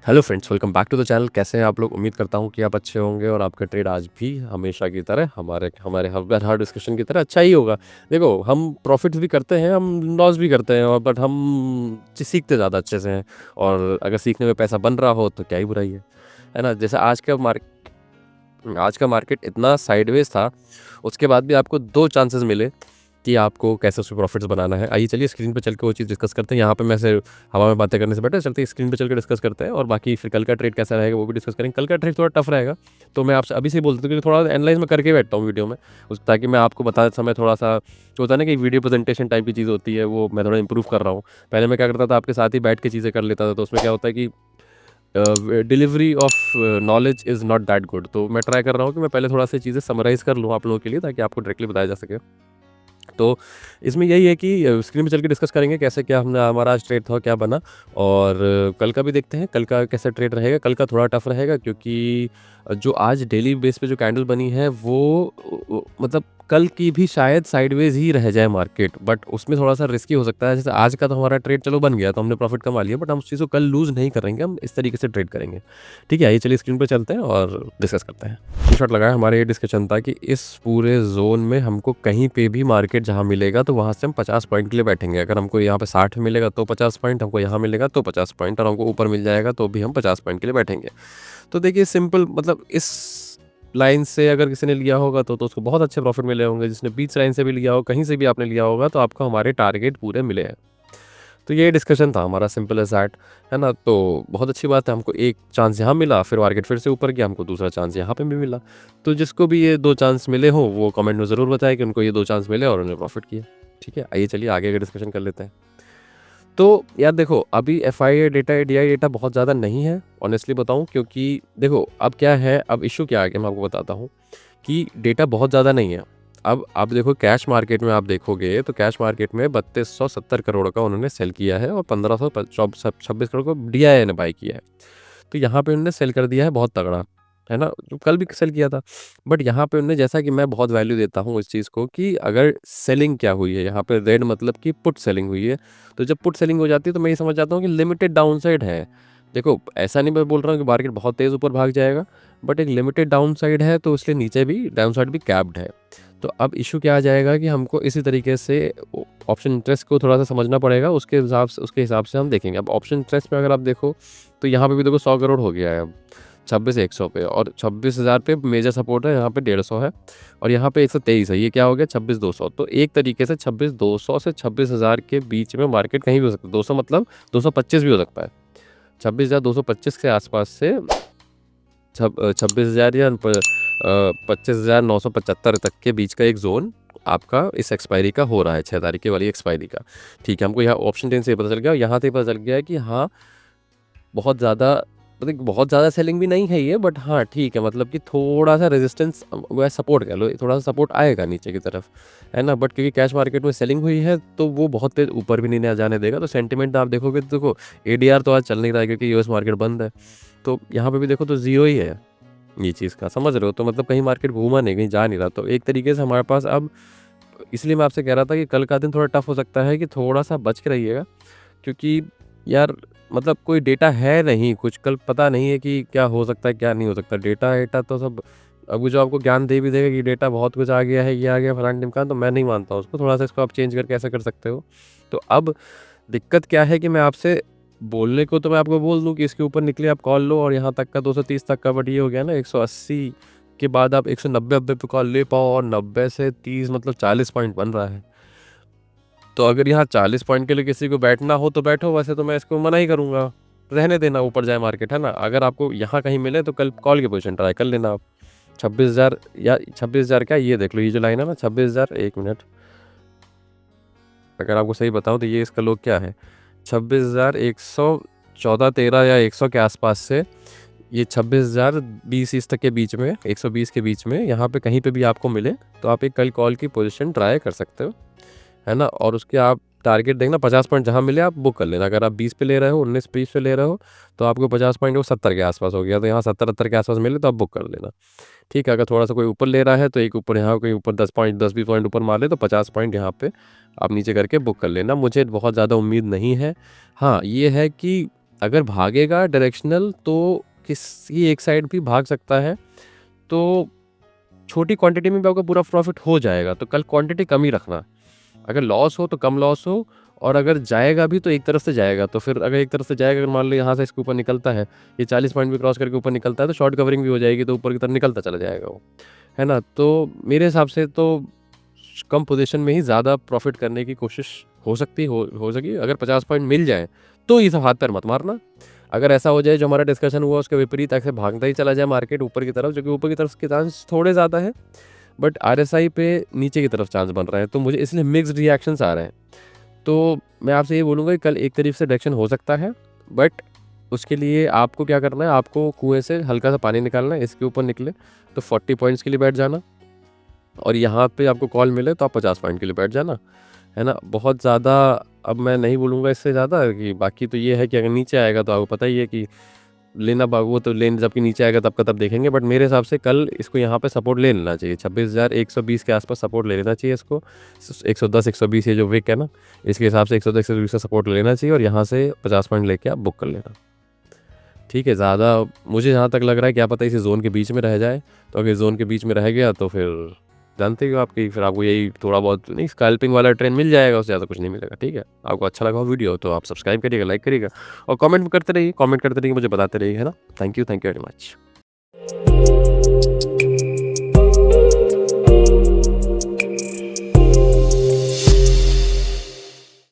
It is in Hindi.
Hello friends, welcome back to the channel. कैसे हैं आप लोग? उम्मीद करता हूं कि आप अच्छे होंगे और आपका ट्रेड आज भी हमेशा की तरह हमारे हमारे हर डिस्कशन की तरह अच्छा ही होगा। देखो, हम प्रॉफिट्स भी करते हैं, हम लॉस भी करते हैं, और बट हम सीखते ज़्यादा अच्छे से हैं। और अगर सीखने में पैसा बन रहा हो तो क्या ही बुराई है ना। जैसे आज का मार्केट इतना साइडवेज था, उसके बाद भी आपको दो चांसेस मिले कि आपको कैसे उसमें प्रॉफिट्स बनाना है। आइए चलिए स्क्रीन पे चल के वो चीज़ डिस्कस करते हैं। यहाँ पे मैं से हवा में बातें करने से बेटर चलते हैं स्क्रीन पे चल के डिस्कस करते हैं, और बाकी फिर कल का ट्रेड कैसा रहेगा वो भी डिस्कस करेंगे। कल का ट्रेड थोड़ा टफ रहेगा, तो मैं आपसे अभी से ही बोल देता हूँ कि थोड़ा एनालाइज में करके बैठता हूँ वीडियो में, ताकि मैं आपको बताते समय थोड़ा सा जो होता है ना कि वीडियो प्रेजेंटेशन टाइप की चीज़ होती है, वो मैं थोड़ा इंप्रूव कर रहा हूँ। पहले मैं क्या करता था, आपके साथ ही बैठ के चीज़ें कर लेता था, तो उसमें क्या होता है कि delivery of knowledge is not that good. तो मैं ट्राई कर रहा हूँ कि मैं पहले थोड़ा सी चीज़ें समराइज़ कर लूँ आप लोगों के लिए, ताकि आपको डायरेक्टली बताया जा सके। तो इसमें यही है कि स्क्रीन पे चल के डिस्कस करेंगे कैसे क्या हमने हमारा आज ट्रेड था, क्या बना। और कल का भी देखते हैं, कल का कैसा ट्रेड रहेगा। कल का थोड़ा टफ रहेगा, क्योंकि जो आज डेली बेस पे जो कैंडल बनी है वो मतलब कल की भी शायद साइडवेज ही रह जाए मार्केट, बट उसमें थोड़ा सा रिस्की हो सकता है। जैसे आज का तो हमारा ट्रेड चलो बन गया, तो हमने प्रॉफिट कमा लिया, बट हम उस चीज़ को कल लूज़ नहीं करेंगे, हम इस तरीके से ट्रेड करेंगे। ठीक है, आइए चलिए स्क्रीन पर चलते हैं और डिस्कस करते हैं। शॉट लगाया, हमारा ये डिस्कशन था कि इस पूरे जोन में हमको कहीं पे भी मार्केट जहाँ मिलेगा तो वहाँ से हम 50 पॉइंट के लिए बैठेंगे। अगर हमको यहाँ पे 60 मिलेगा तो 50 पॉइंट, हमको यहाँ मिलेगा तो 50 पॉइंट, और हमको ऊपर मिल जाएगा तो भी हम 50 पॉइंट के लिए बैठेंगे। तो देखिए सिंपल, मतलब इस लाइन से अगर किसी ने लिया होगा तो उसको बहुत अच्छे प्रॉफिट मिले होंगे। जिसने बीच लाइन से भी लिया हो, कहीं से भी आपने लिया होगा, तो आपको हमारे टारगेट पूरे मिले हैं। तो ये डिस्कशन था हमारा, सिंपल एज दैट, है ना। तो बहुत अच्छी बात है, हमको एक चांस यहाँ मिला, फिर मार्केट फिर से ऊपर गया, हमको दूसरा चांस यहाँ पे भी मिला। तो जिसको भी ये दो चांस मिले हो वो कमेंट में ज़रूर बताए कि उनको ये दो चांस मिले और उन्होंने प्रॉफिट किया। ठीक है, आइए चलिए आगे का डिस्कशन कर लेते हैं। तो यार देखो, अभी FIA डेटा या DI डेटा बहुत ज़्यादा नहीं है, ऑनेस्टली बताऊँ, क्योंकि देखो अब क्या है, अब इशू क्या आ गया मैं आपको बताता हूँ कि डेटा बहुत ज़्यादा नहीं है। अब आप देखो कैश मार्केट में, आप देखोगे तो कैश मार्केट में 3270 करोड़ का उन्होंने सेल किया है, और 1526 करोड़ को DI ने बाई किया है। तो यहाँ पे उन्होंने सेल कर दिया है बहुत तगड़ा, है ना, जो कल भी सेल किया था। बट यहाँ पे उन्होंने, जैसा कि मैं बहुत वैल्यू देता हूँ इस चीज़ को, कि अगर सेलिंग क्या हुई है यहाँ पे, रेड मतलब कि पुट सेलिंग हुई है। तो जब पुट सेलिंग हो जाती है तो मैं ये समझ जाता हूँ कि लिमिटेड डाउनसाइड है। देखो, ऐसा नहीं मैं बोल रहा हूँ कि मार्केट बहुत तेज़ ऊपर भाग जाएगा, बट एक लिमिटेड डाउनसाइड है, तो इसलिए नीचे भी डाउनसाइड भी कैप्ड है। तो अब इशू क्या आ जाएगा कि हमको इसी तरीके से ऑप्शन इंटरेस्ट को थोड़ा सा समझना पड़ेगा, उसके हिसाब से हम देखेंगे। अब ऑप्शन इंटरेस्ट में अगर आप देखो तो यहाँ पे भी देखो 100 करोड़ हो गया है अब 26,100 पे, और 26,000 पे मेजर सपोर्ट है, यहाँ पे 150 है, और यहाँ पे 123 है। ये क्या हो गया 26,200। तो एक तरीके से 26,200 से 26,000 के बीच में मार्केट कहीं भी हो सकता है। 200 मतलब 225 भी हो सकता है। 26,225 के आसपास से 26,000 या 25,975 तक के बीच का एक जोन आपका इस एक्सपायरी का हो रहा है, 6 तारीख की वाली एक्सपायरी का। ठीक है, हमको यहाँ ऑप्शन 10 से पता चल गया, यहाँ से पता चल गया है कि हाँ बहुत ज़्यादा, मतलब बहुत ज़्यादा सेलिंग भी नहीं है ये, बट हाँ ठीक है, मतलब कि थोड़ा सा रेजिस्टेंस, वह सपोर्ट कह लो, थोड़ा सा सपोर्ट आएगा नीचे की तरफ, है ना। बट क्योंकि कैश मार्केट में सेलिंग हुई है तो वो बहुत तेज ऊपर भी नहीं जाने देगा। तो सेंटिमेंट आप देखोगे तो देखो, ADR तो आज चल नहीं रहा है क्योंकि US मार्केट बंद है। तो यहाँ पे भी देखो तो जीरो ही है ये चीज़ का, समझ रहे हो। तो मतलब कहीं मार्केट घूमा नहीं, कहीं जा नहीं रहा। तो एक तरीके से हमारे पास अब, इसलिए मैं आपसे कह रहा था कि कल का दिन थोड़ा टफ हो सकता है, कि थोड़ा सा बच के रहिएगा, क्योंकि यार मतलब कोई डेटा है नहीं, कुछ कल पता नहीं है कि क्या हो सकता है क्या नहीं हो सकता। डेटा तो सब, अब वो जो आपको ज्ञान दे भी देगा कि डेटा बहुत कुछ आ गया है, ये आ गया फलान ढिमकान, तो मैं नहीं मानता हूँ उसको। थोड़ा सा इसको आप चेंज करके ऐसा कर सकते हो। तो अब दिक्कत क्या है कि मैं आपसे बोलने को तो मैं आपको बोल दूं कि इसके ऊपर निकले आप कॉल लो, और यहाँ तक का 230 तक का, बट ये हो गया ना 180 के बाद आप 190 पे कॉल ले पाओ, और 90 से 30 मतलब 40 पॉइंट बन रहा है। तो अगर यहाँ 40 पॉइंट के लिए किसी को बैठना हो तो बैठो, वैसे तो मैं इसको मना ही करूँगा, रहने देना ऊपर जाए मार्केट, है ना। अगर आपको यहाँ कहीं मिले तो कल कॉल की पोजीशन ट्राई कर लेना आप। 26,000 या 26,000 क्या, ये देख लो, ये जो लाइन है ना 26,000, एक मिनट, अगर आपको सही बताऊँ तो ये इसका लोग क्या है, 26,114 13 या 100 के आसपास से ये 26,020 तक के बीच में, 120 के बीच में, यहाँ पे कहीं पे भी आपको मिले तो आप एक कल कॉल की पोजीशन ट्राई कर सकते हो, है ना। और उसके आप टारगेट देखना, 50 पॉइंट जहाँ मिले आप बुक कर लेना। अगर आप 20 पे ले रहे हो, 19-20 पे ले रहे हो, तो आपको 50 पॉइंट वो 70 के आसपास हो गया, तो यहाँ 70-70 के आसपास मिले तो आप बुक कर लेना। ठीक है, अगर थोड़ा सा कोई ऊपर ले रहा है तो एक ऊपर, यहाँ कोई ऊपर 10 पॉइंट 10-20 पॉइंट ऊपर मार ले तो 50 पॉइंट यहाँ पे आप नीचे करके बुक कर लेना। मुझे बहुत ज़्यादा उम्मीद नहीं है। हाँ ये है कि अगर भागेगा डायरेक्शनल तो किसी एक साइड भी भाग सकता है, तो छोटी क्वांटिटी में भी आपका पूरा प्रॉफिट हो जाएगा। तो कल क्वांटिटी कम ही रखना, अगर लॉस हो तो कम लॉस हो, और अगर जाएगा भी तो एक तरफ से जाएगा। तो फिर अगर एक तरफ से जाएगा, अगर मान लो यहाँ से इसके ऊपर निकलता है, ये 40 पॉइंट भी क्रॉस करके ऊपर निकलता है, तो शॉर्ट कवरिंग भी हो जाएगी, तो ऊपर की तरफ निकलता चला जाएगा वो, है ना? तो मेरे हिसाब से तो कम पोजीशन में ही ज़्यादा प्रॉफिट करने की कोशिश हो सकी। अगर 50 पॉइंट मिल जाए तो ये सब हाथ पैर मत मारना। अगर ऐसा हो जाए जो हमारा डिस्कशन हुआ उसके विपरीत, ऐसे भागता ही चला जाए मार्केट ऊपर की तरफ, जो कि ऊपर की तरफ के चांस थोड़े ज़्यादा है, बट आरएसआई पे नीचे की तरफ चांस बन रहे हैं, तो मुझे इसलिए मिक्स्ड रिएक्शंस आ रहे हैं। तो मैं आपसे ये बोलूँगा कि कल एक तरफ से डायरेक्शन हो सकता है, बट उसके लिए आपको क्या करना है, आपको कुएँ से हल्का सा पानी निकालना है, इसके ऊपर निकले तो 40 पॉइंट्स के लिए बैठ जाना, और यहाँ पे आपको कॉल मिले तो आप 50 पॉइंट के लिए बैठ जाना, है ना? बहुत ज़्यादा अब मैं नहीं बोलूँगा इससे ज़्यादा, कि बाकी तो ये है कि अगर नीचे आएगा तो आपको पता ही है कि लेना वो तो लेन जबकि नीचे आएगा तब का तब देखेंगे, बट मेरे हिसाब से कल इसको यहाँ पे सपोर्ट ले लेना चाहिए, 26,120 के आसपास सपोर्ट ले लेना चाहिए इसको। 110 120 ये जो विक है ना, इसके हिसाब से 110 120 का सपोर्ट ले लेना चाहिए, और यहाँ से 50 पॉइंट लेके आप बुक कर लेना। ठीक है, ज़्यादा मुझे जहाँ तक लग रहा है, क्या पता इसी जोन के बीच में रह जाए। तो अगर जोन के बीच में रह गया तो फिर जानते ही हो आपकी, फिर आपको यही थोड़ा बहुत नहीं, स्कैल्पिंग वाला ट्रेंड मिल जाएगा, उससे ज़्यादा कुछ नहीं मिलेगा। ठीक है, आपको अच्छा लगा हो वीडियो तो आप सब्सक्राइब करिएगा, लाइक करिएगा, और कमेंट करते रहिए, मुझे बताते रहिए, है ना? Thank you very much.